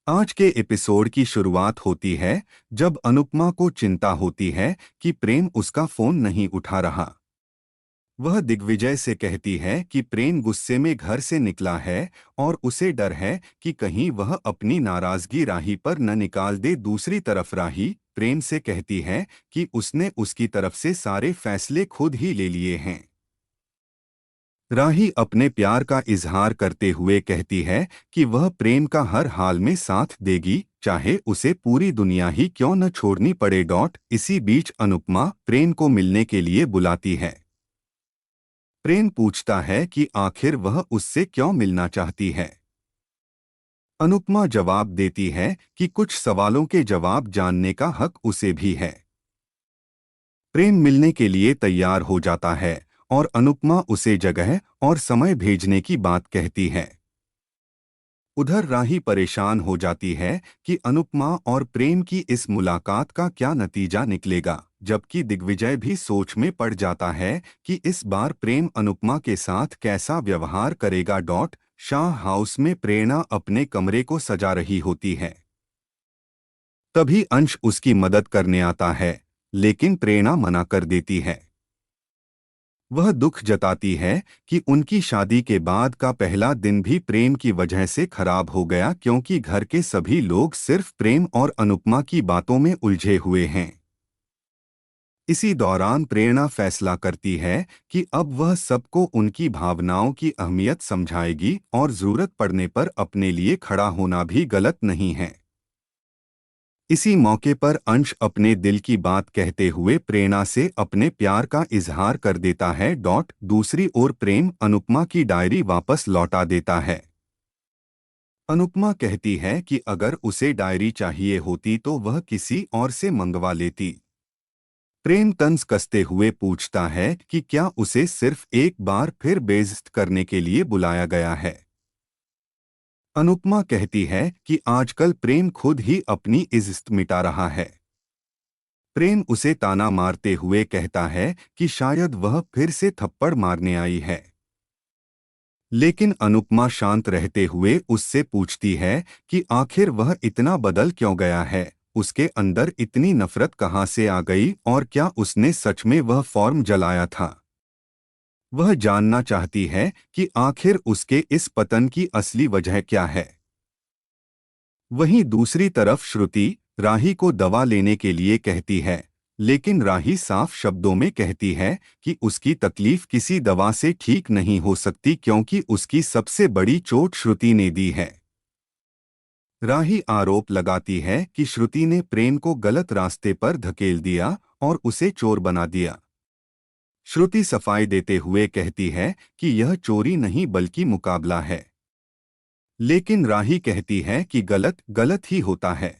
आज के एपिसोड की शुरुआत होती है जब अनुपमा को चिंता होती है कि प्रेम उसका फोन नहीं उठा रहा। वह दिग्विजय से कहती है कि प्रेम गुस्से में घर से निकला है और उसे डर है कि कहीं वह अपनी नाराजगी राही पर न निकाल दे। दूसरी तरफ राही प्रेम से कहती है कि उसने उसकी तरफ से सारे फैसले खुद ही ले लिए हैं। राही अपने प्यार का इजहार करते हुए कहती है कि वह प्रेम का हर हाल में साथ देगी, चाहे उसे पूरी दुनिया ही क्यों न छोड़नी पड़े। इसी बीच अनुपमा प्रेम को मिलने के लिए बुलाती है। प्रेम पूछता है कि आखिर वह उससे क्यों मिलना चाहती है। अनुपमा जवाब देती है कि कुछ सवालों के जवाब जानने का हक उसे भी है। प्रेम मिलने के लिए तैयार हो जाता है और अनुपमा उसे जगह और समय भेजने की बात कहती है। उधर राही परेशान हो जाती है कि अनुपमा और प्रेम की इस मुलाकात का क्या नतीजा निकलेगा, जबकि दिग्विजय भी सोच में पड़ जाता है कि इस बार प्रेम अनुपमा के साथ कैसा व्यवहार करेगा। शाह हाउस में प्रेरणा अपने कमरे को सजा रही होती है। तभी अंश उसकी मदद करने आता है, लेकिन प्रेरणा मना कर देती है। वह दुख जताती है कि उनकी शादी के बाद का पहला दिन भी प्रेम की वजह से खराब हो गया, क्योंकि घर के सभी लोग सिर्फ प्रेम और अनुपमा की बातों में उलझे हुए हैं। इसी दौरान प्रेरणा फैसला करती है कि अब वह सबको उनकी भावनाओं की अहमियत समझाएगी और जरूरत पड़ने पर अपने लिए खड़ा होना भी गलत नहीं है। इसी मौके पर अंश अपने दिल की बात कहते हुए प्रेरणा से अपने प्यार का इजहार कर देता है। दूसरी ओर प्रेम अनुपमा की डायरी वापस लौटा देता है। अनुपमा कहती है कि अगर उसे डायरी चाहिए होती तो वह किसी और से मंगवा लेती। प्रेम तंज कसते हुए पूछता है कि क्या उसे सिर्फ एक बार फिर बेइज्जत करने के लिए बुलाया गया है। अनुपमा कहती है कि आजकल प्रेम खुद ही अपनी इज्जत मिटा रहा है। प्रेम उसे ताना मारते हुए कहता है कि शायद वह फिर से थप्पड़ मारने आई है। लेकिन अनुपमा शांत रहते हुए उससे पूछती है कि आखिर वह इतना बदल क्यों गया है, उसके अंदर इतनी नफरत कहाँ से आ गई और क्या उसने सच में वह फॉर्म जलाया था। वह जानना चाहती है कि आखिर उसके इस पतन की असली वजह क्या है। वहीं दूसरी तरफ श्रुति राही को दवा लेने के लिए कहती है, लेकिन राही साफ शब्दों में कहती है कि उसकी तकलीफ किसी दवा से ठीक नहीं हो सकती, क्योंकि उसकी सबसे बड़ी चोट श्रुति ने दी है। राही आरोप लगाती है कि श्रुति ने प्रेम को गलत रास्ते पर धकेल दिया और उसे चोर बना दिया। श्रुति सफाई देते हुए कहती है कि यह चोरी नहीं बल्कि मुकाबला है। लेकिन राही कहती है कि गलत गलत ही होता है।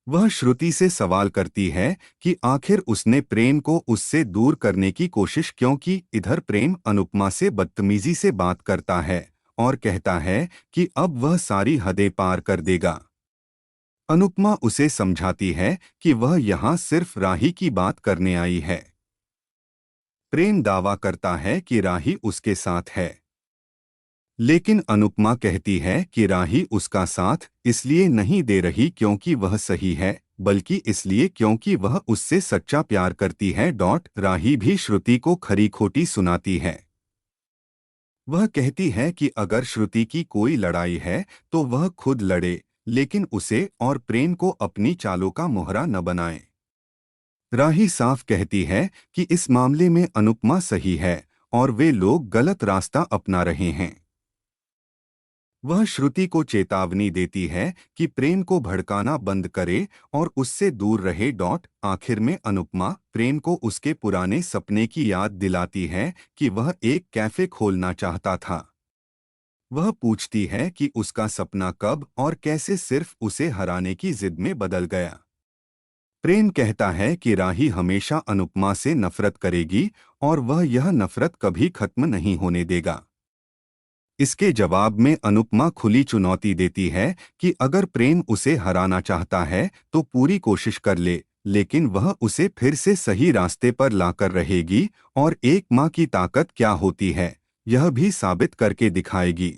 वह श्रुति से सवाल करती है कि आखिर उसने प्रेम को उससे दूर करने की कोशिश क्यों की। इधर प्रेम अनुपमा से बदतमीजी से बात करता है और कहता है कि अब वह सारी हदें पार कर देगा। अनुपमा उसे समझाती है कि वह यहाँ सिर्फ राही की बात करने आई है। प्रेम दावा करता है कि राही उसके साथ है, लेकिन अनुपमा कहती है कि राही उसका साथ इसलिए नहीं दे रही क्योंकि वह सही है, बल्कि इसलिए क्योंकि वह उससे सच्चा प्यार करती है। राही भी श्रुति को खरी खोटी सुनाती है। वह कहती है कि अगर श्रुति की कोई लड़ाई है तो वह खुद लड़े, लेकिन उसे और प्रेम को अपनी चालों का मोहरा न बनाए। राही साफ कहती है कि इस मामले में अनुपमा सही है और वे लोग गलत रास्ता अपना रहे हैं। वह श्रुति को चेतावनी देती है कि प्रेम को भड़काना बंद करे और उससे दूर रहे। आखिर में अनुपमा प्रेम को उसके पुराने सपने की याद दिलाती है कि वह एक कैफे खोलना चाहता था। वह पूछती है कि उसका सपना कब और कैसे सिर्फ उसे हराने की जिद में बदल गया। प्रेम कहता है कि राही हमेशा अनुपमा से नफरत करेगी और वह यह नफरत कभी खत्म नहीं होने देगा। इसके जवाब में अनुपमा खुली चुनौती देती है कि अगर प्रेम उसे हराना चाहता है तो पूरी कोशिश कर ले, लेकिन वह उसे फिर से सही रास्ते पर लाकर रहेगी और एक माँ की ताकत क्या होती है यह भी साबित करके दिखाएगी।